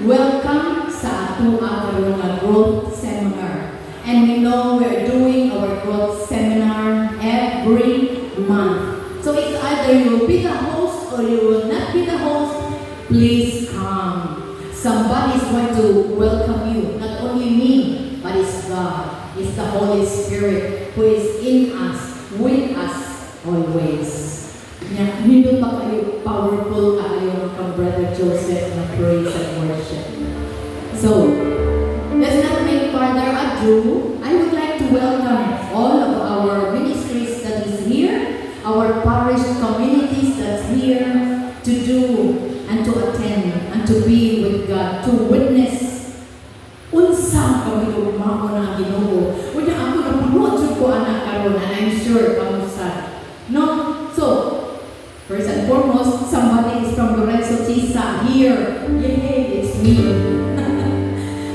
welcome sa ato ang growth seminar. And we know we're doing our growth seminar every month. So it's either you'll be the host or you will not be the host. Please come. Somebody is going to welcome you. Not only me, but it's God. It's the Holy Spirit who is in us, with us always. Hindi pa kayo powerful kayo kang Brother Joseph na praise and worship. So, let's not make further ado. I would like to welcome all of our ministries that is here, our parish communities that's here to do and to attend and to be with God, to witness unsa kami umako na Ginoo. Unya ako napuno jud ko anak karon and I'm sure kamusta. No? So, first and foremost, somebody is from Lorenzo Tisa here. Yay, it's me.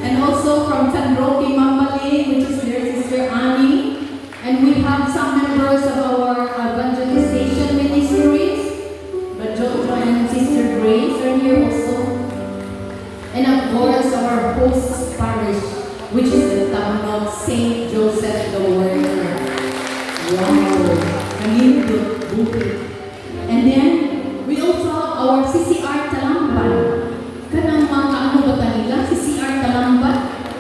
And also from San Roque, Mambali, which is their sister Annie. And we have some members of our evangelization ministries. Jojo and Sister Grace are here also. And of course, our host parish, which is the town of St. Joseph the Warrior. Wow! And then, we also have our CCR Talamban. Kanang mga ano ba nila? CCR Talamban?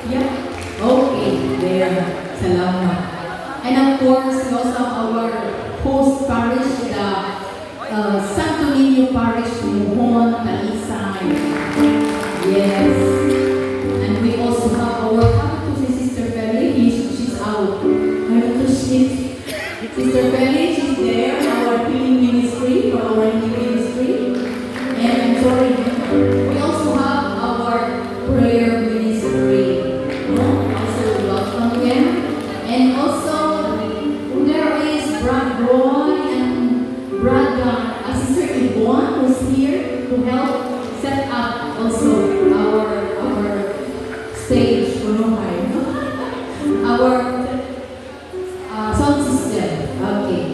Yeah? Okay, there. Salamat. And of course, we also have our host parish, the Santo Niño Parish, Muhon, Talisay. Yes. And we also have our Sister Feli. She's out. Sister Feli, she's there. Our healing ministry, for our healing ministry. And I'm sorry, we also have our prayer ministry. Also welcome them. And also, there is Brad Roy and Brad Sister Yvonne who's here to help set up also our stage, our sound system. Okay.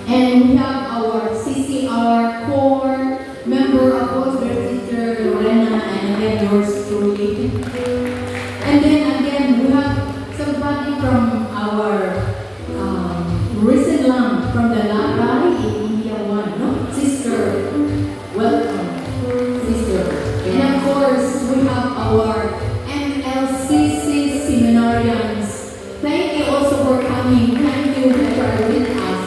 And we have our CCR core member, of course, their sister Lorena, and again yours truly. And then again, we have somebody from our recent lamb from the Laray in India 1, no? Sister, welcome, sister. And of course, we have our MLCC seminarians. Thank you also for coming. Thank you that you are with us.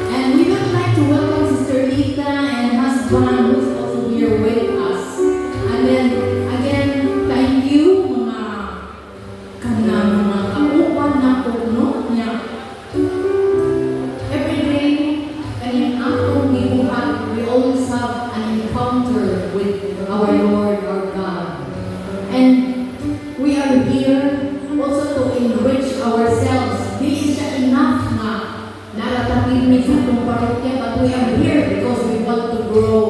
And we would like to welcome Sister Lita and husband who's also here with us. And then, again, thank you mga kaupan na puno niya. Every day, kanyang atong gibuhat, we always have an encounter with our Lord, our God. And we are here also to enrich ourselves. Hindi siya enough na naratapin mi sa itong parokya, but we are here because we want to grow.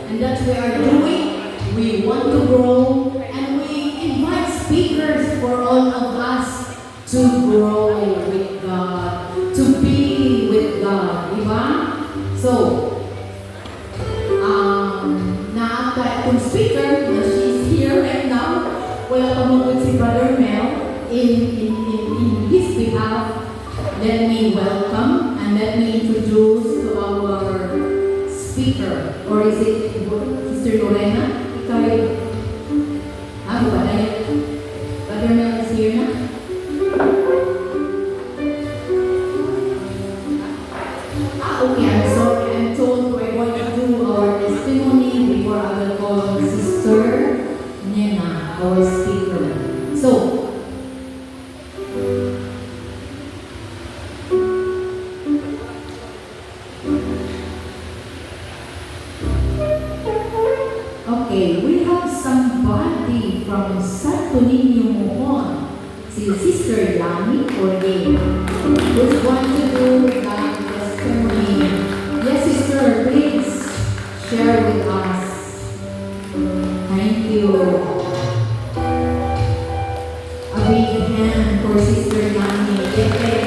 And that's what we are doing. We want to grow, and we invite speakers for all of us to grow with God, to be with God. Diba? So, naaka itong speaker, na she's here right now. Wala pamukod si Brother Mel. In his behalf, let me welcome and let me introduce to our speaker. Or is it Sister Lorena? Ikaw ako ba na yun? Brother Mel is here na? Okay, I'm sorry. I'm told we're going to do our testimony before I will call Sister Nena, our speaker. So, okay, we have somebody from Santo Niño Muhon, Sister Yani Ordain, who's going to do the testimony. Yes, Sister, please share with us. Thank you. A big hand for Sister Yani. Yay!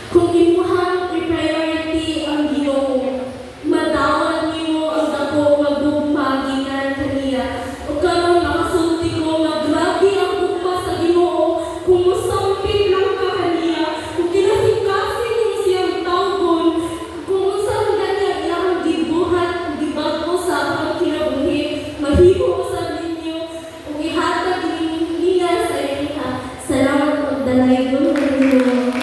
Kung imuhang i-priority ang Ginoo, madawat nimo ang dako nga gugmagingan kaniya. O karon nakasulti ko nga grabe ang gugma sa Ginoo kung musampit lang ka kaniya, kung kinasing-kasing mo siyang tawgon, kung unsa man kaniya iyang gibuhat, gibago sa akong kinabuhi, mahimo sa ninyo, kung ihatag niya sa inyong salamat pagdalay ko ninyo.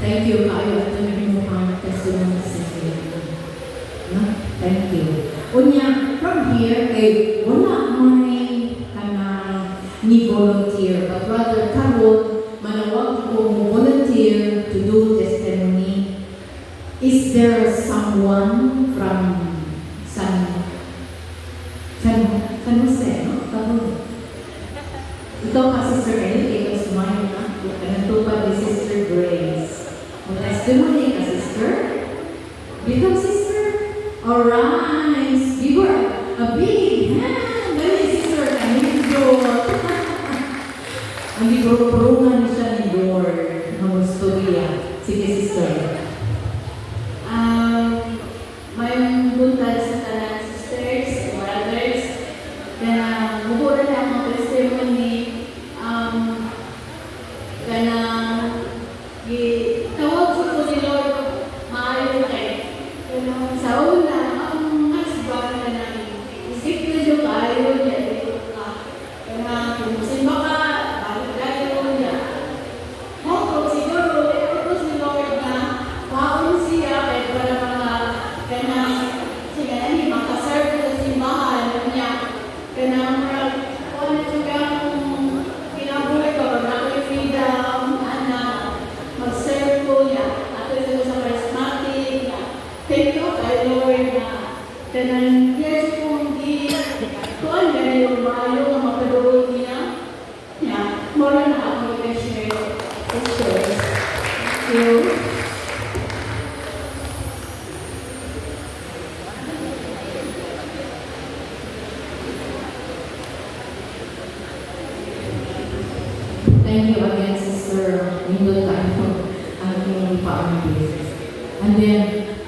Thank you, kayo. Ito na rin mo ang testimony sa iyo. No? Thank you. Unya, from here, wala may ni volunteer, but rather karon manawag ko volunteer to do testimony. Is there someone from San Jose, no? Karon. Ito ka, Sister Ellie, ikaw sumayo na. Kanatupad ni Sister Grace. Testimony ka, Sister? Become Sister? Alright. Give her a big hand. Dali, Sister, kanindot. Ang libro-prungan siya ni Lord. Ang istorya. Sige, Sister. May buntag sa tanan sisters, brothers, kaya mubura na akong testimony, kaya tawag ko ni Lord, maayo kay, sa una, ang asbang na namin, isip ko yung ayaw niya, kaya kung simba ka, balik kayo niya. Kung siguro, ito si Lord na, paon siya, kaya para mga, kaya siya na makaserve sa simbahan niya, kaya kung siya kung kinabuhay ko, na ako'y freedom, mag-serve ko niya, ato ito sa charismatic, thank you kay Lord na kanang yes kung kuan na yung mayo nga makaduol niya, mora na ako i-share. Thank you. Thank you again, Sister. Nindot tayo ang inyong paambil. And then,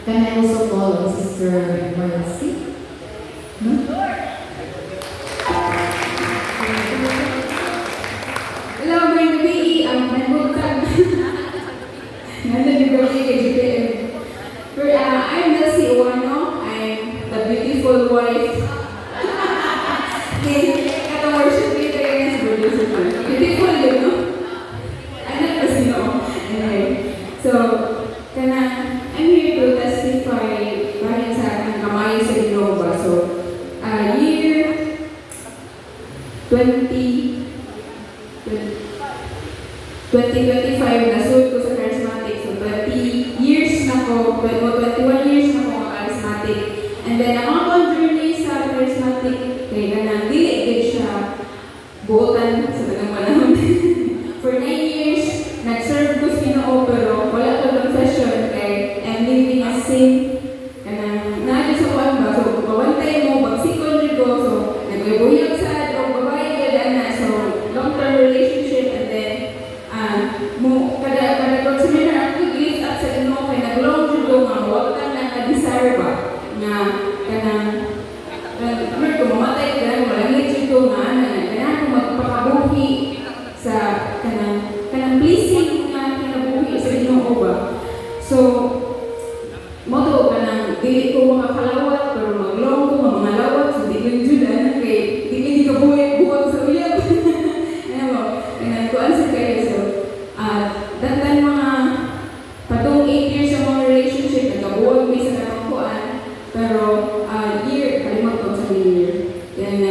can I also call on Sister Mercy? No? Hello, mga gabi. May buntag. Nandun yung gabi kay GPM. I'm Mercy Uwano. I'm the beautiful wife. At ang worship leader ngayon sa producer ko. Beautiful yun, no? I'm not kasi no. Anyway. So, I'm here to testify para sa kamay sa Innova. So, year 2025 na suit ko sa charismatic. So, 20 years na ko, 21 years na ko mga charismatic. And then, ang mga journey sa charismatic, kaya ganang dili siya buotan sa tagang panahon. For 9 years, nag-serve ko sa Ginoo, pero wala ko confession kay I'm living as sin. Kanang naagin sa kuwan ba? So, pawantay mo, pagsikon rin ko. So, nag-buyag sa o babae ka na. So, long-term relationship. And then, kada seminar ako gift at sa Ginoo kay nag-long rin ko nga, huwag ka na na-desire ba? Nga, kanang ko mamatay ka lang, walang legit ko nga, kailangan ko magpakabuhi sa kanang pleasing nga kinabuhi sa Ginoo ba. So, moto kanang dili ko makakalawat, pero maglong ko, mga lawat, so di yung judan, kay di ka buhat sa uyab. Ano mo, kanang kuan sa kayo. So, datan mga patong 8 years sa mga relationship, nagkabuhat may sa kapangkuan, pero kalimot ko sa year. Yan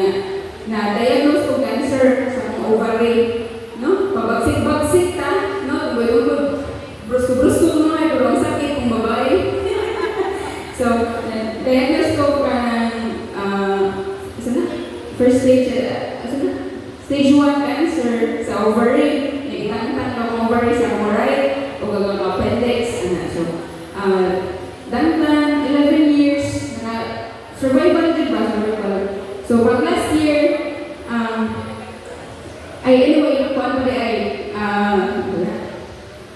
na-diagnose ko cancer sa mga ovary. No? Pabagsik-bagsik ta. No? Brusko-brusko mga pero ang sakit kung babae. So, diagnose ko ka ng first stage, stage 1 cancer sa ovary, nagitang-tang ng ovary sa akong right, o gagawin appendix, ana. So, dantan, 11 years, survival din ba? Survival. So, pag last year, ay anyway, kuwan pa di ay,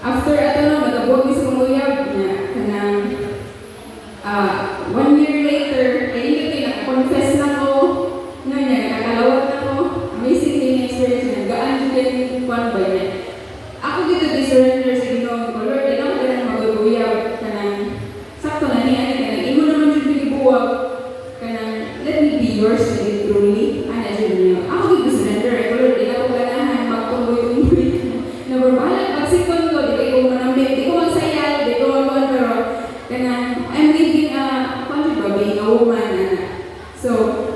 after ato na, nagabuwag sa kumuyab niya, kanang, 1 year later, ay hindi kayo nakakonfess na ko, no niya, nakakalawag na ko, amazing din experience niya, gaan din kuwan ba niya. Ako dito di-surrender sa Ginoo ko, Lord, ikaw ka nang maguguyab, kanang, sakto na niya, kanang, imo naman yung pinibuwag, kanang, let me be yours, truly, ana siya niya. Ako dito surrender, Lord, ikaw ka na magtunggoy-tunggoy, nababalag, pagsikon ko, di ko manambit, di ko magsayal, di ko magkuhan, pero, kanang, I'm living a, being a woman, ana. So,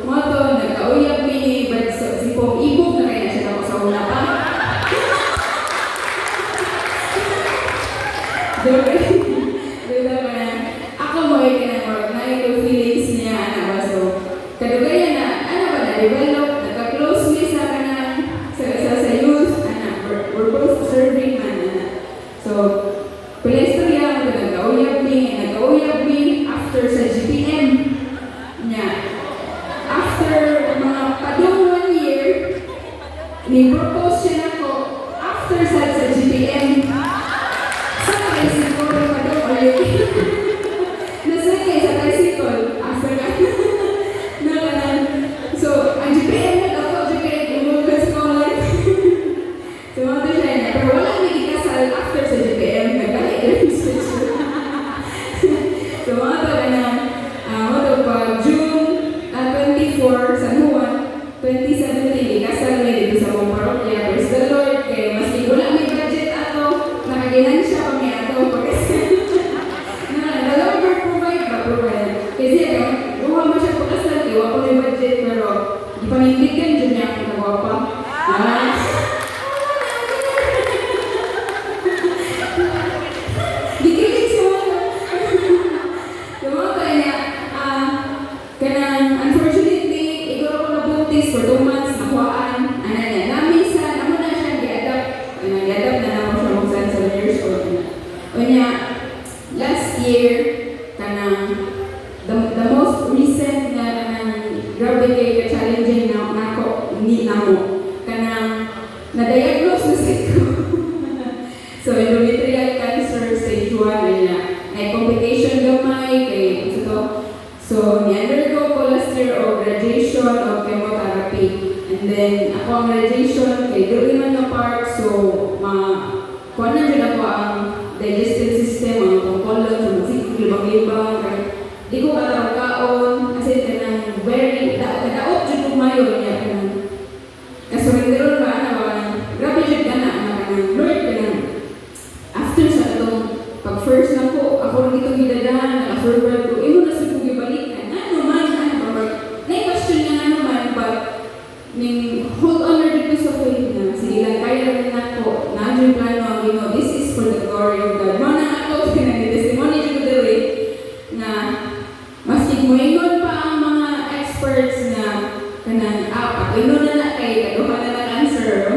mo to, nagkauyab mi, but si Pong ibog na kaya siya ako sa una pa. Joke. Dito ka na, ako mo ay kinamorg na ito feelings niya, ana ba? So, kadugaya na, ano ba na, develop, nagka-close mi sa kanang, sa youth, ana, we're both serving man, ana. So, pala istorya, nagkauyab mi after sa GPM niya. After mga padung 1 year, ni-propose siya na ko after sa GPM. Sa tricycle, padung ulit. Nasakay sa tricycle, after ka. So, ang GPM na ako, GPM, umugas ko lang. So, mga to siya niya. Pero wala may ikasal after sa GPM, nagkakit-research. So, mga to na, pa June 24, San Juan, 2017, ikasal may dito sa mong parokya. Praise the Lord, kaya maski wala may budget ato, nakaginansya kami ato, pagkasal. The Lord will provide. Kasi ruha mo siya pagkasal, kaya wala ko may budget, pero ipanindigan dyan niya ako nagwapa. Dikilig siya mo. Tumawa niya, kanang unfortunately, iguro ko nabuntis for 2 months, nakuhaan, ana niya, namisan, ako na siya, gi-adapt na naman siya kung saan 7 years old na. O niya, last year, kanang, the most recent na kanang, grabe kayo ka-challenging na ako, hindi na mo, kanang, na-diagnose na siya ko. So, endometrial cancer stage 1, niya, may complication gamay, kay, so, ni-undergo ko last year of radiation of chemotherapy. And then, ako ang radiation, kay doon man na part, so, kuha na dyan ako ang digestive system, ang pangkolon, so, masikip, libang-libang, di ko katawag-kaon, kasi kanang very, nadaot dyan kumayo niya, kanang, kasurrenderon ba, grabe dyan ka na, kanang, Lord, kanang, after sa itong, pag first na ko, ako rin itong gidadahan, naka-forward ko, imo na siya balikan. Ano man, na-question niya nga naman, but hold on na dito sa faith na, sige lang, kaya rin ako, na-adjun plano ang Ginoo, this is for the glory of God. Mga na ako, pinag-testimony dito dili, na maski moingon pa ang mga experts na, kanang, pag-inon na kay, kaduha na cancer,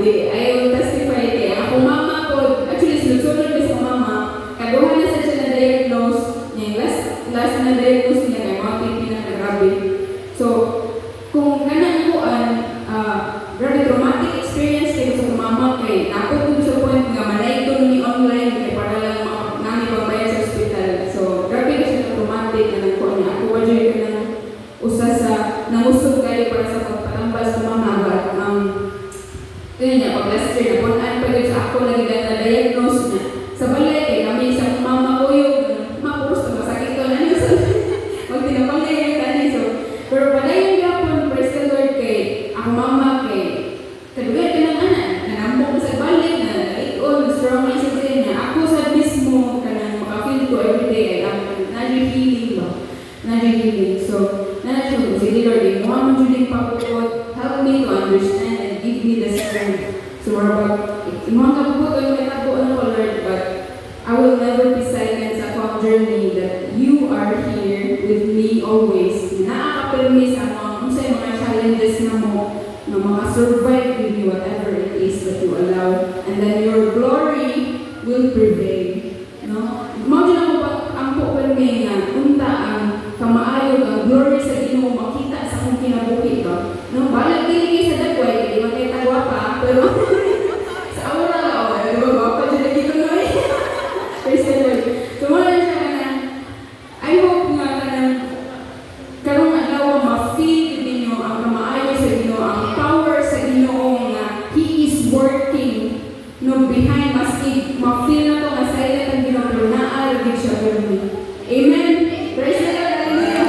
I will testify kay, ako mama ko, actually, sinusunod ko sa mama, kaduha na sa siya na-diagnose, last na diagnose niya kay mga pinaka-grabe. So, kung kanang kuan, grabe traumatic experience kayo sa mama kay, ako kung sa point nga manay ko ni online kay para lang namin pagbayad sa hospital. So, grabe kasi traumatic na nang kuan niya. Ako wadyo ka nang usa sa nangusog kayo para sa pagpatambal sa mama. But, yun niya, pag last year, napunan pa yun sa ako lagi na diagnose niya. Sa balay, kay kami sa mama ko yung mapuros na masakit ko na niya sa wag tinapangay yung kanin. So, pero padayon gapon, praise the Lord kay ako mama kay kadugay ka ng anak, nanambok sa balay, na ikon, strong na siya niya. Ako sa mismo, kanang makafeel ko everyday, ay na-healing ba? Na-healing. So, na-healing. Sige Lord, yung mga majuling papukot, help me to understand and give me the strength. So, yung mga kapukot, yung may tabuan ko Lord, but I will never be silent sa akong journey that you are here with me always. Nakaka-permis ang mga challenges na mo no, makasurvive with whatever it is that you allow, and then your glory will prevail. No? Mao din ako ang pupil nga unta ang kamaayo ang glory sa Ginoo makita sa akong kinabuhi ba. No, balag dili sa dagway, di man kay tagwapa, pero sa aura la di ba gwapa dili dito no. Praise the Lord. So mo lang siya kanang I hope nga kanang karong adlaw ma-feel ninyo ang kamaayo sa Ginoo, ang power sa Ginoo nga He is working no behind maski ma-feel na to nga silent ang Ginoo pero naaalagid siya pero amen. Praise the Lord. Hallelujah.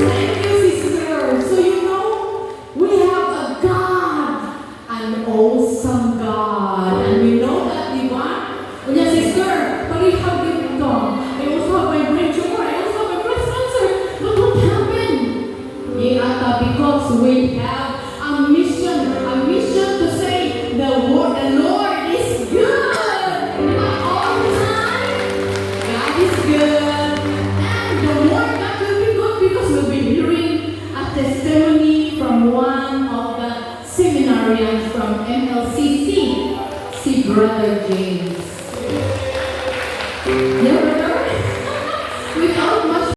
Thank you, sister. So you know, we have a God, an awesome God. And we know that, di ba? Kunya, sister, pag-ihag din ito. I also have my brain tumor. I also have my breast cancer. Look what happened. Because we have a mission to say the word, the Lord is good. At all time, God is good. And the word that will be good because we'll be hearing a testimony from one of the seminarians from MLCC, si Brother James. Yeah,